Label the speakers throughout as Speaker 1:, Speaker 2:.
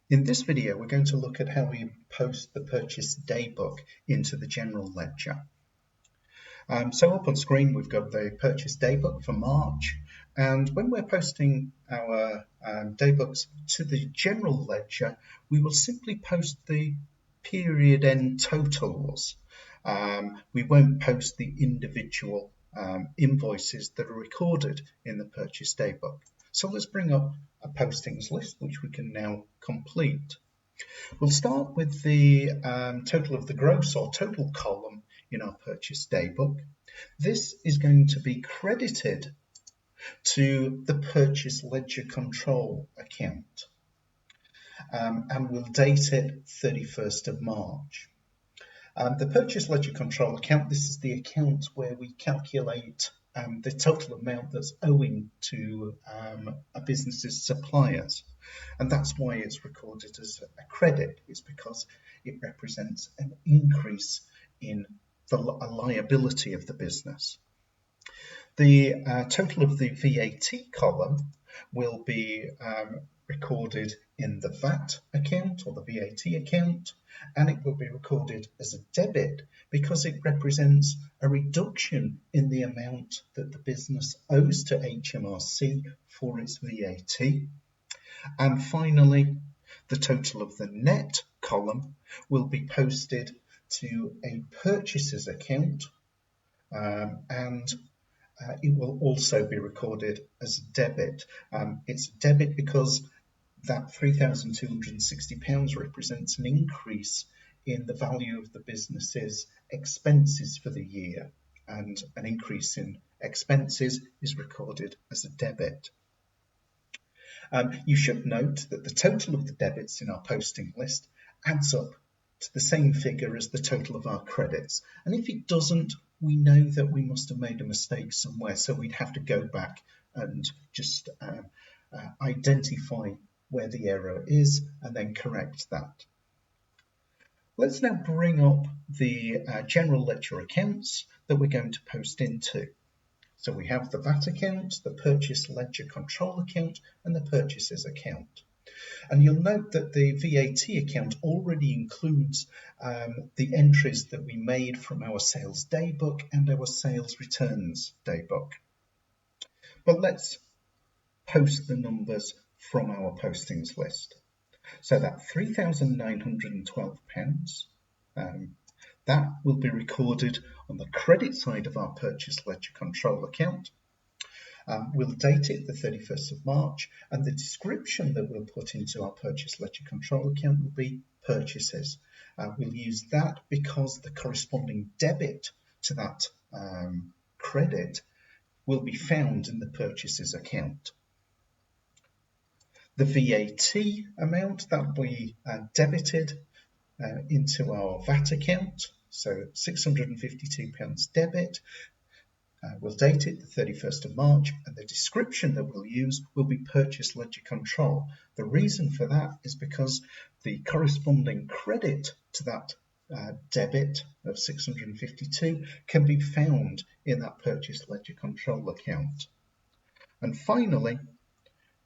Speaker 1: In this video, we're going to look at how we post the purchase day book into the general ledger. So up on screen, we've got the purchase day book for March. And when we're posting our day books to the general ledger, we will simply post the period end totals. We won't post the individual invoices that are recorded in the purchase day book. So let's bring up a postings list, which we can now complete. We'll start with the total of the gross or total column in our purchase day book. This is going to be credited to the purchase ledger control account, and we'll date it 31st of March. The purchase ledger control account, this is the account where we calculate the total amount that's owing to a business's suppliers. And that's why it's recorded as a credit. It's because it represents an increase in the liability of the business. The total of the VAT column will be recorded in the VAT account or the VAT account, and it will be recorded as a debit because it represents a reduction in the amount that the business owes to HMRC for its VAT. And finally, the total of the net column will be posted to a purchases account, and it will also be recorded as a debit. It's a debit because that £3,260 represents an increase in the value of the business's expenses for the year, and an increase in expenses is recorded as a debit. You should note that the total of the debits in our posting list adds up to the same figure as the total of our credits, and if it doesn't, we know that we must have made a mistake somewhere, so we'd have to go back and just identify where the error is and then correct that. Let's now bring up the general ledger accounts that we're going to post into. So we have the VAT account, the purchase ledger control account, and the purchases account. And you'll note that the VAT account already includes the entries that we made from our sales day book and our sales returns day book. But let's post the numbers from our postings list. So that £3,912, that will be recorded on the credit side of our purchase ledger control account. We'll date it the 31st of March, and the description that we'll put into our purchase ledger control account will be purchases. We'll use that because the corresponding debit to that credit will be found in the purchases account. The VAT amount that will be debited into our VAT account, so £652 debit. We'll date it the 31st of March, and the description that we'll use will be purchase ledger control. The reason for that is because the corresponding credit to that debit of 652 can be found in that purchase ledger control account. And finally,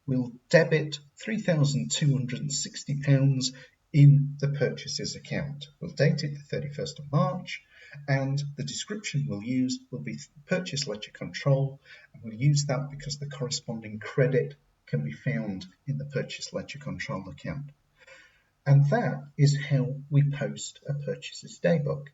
Speaker 1: we'll debit £3,260 in the purchases account. We'll date it the 31st of March, and the description we'll use will be purchase ledger control, and we'll use that because the corresponding credit can be found in the purchase ledger control account. And that is how we post a purchases day book.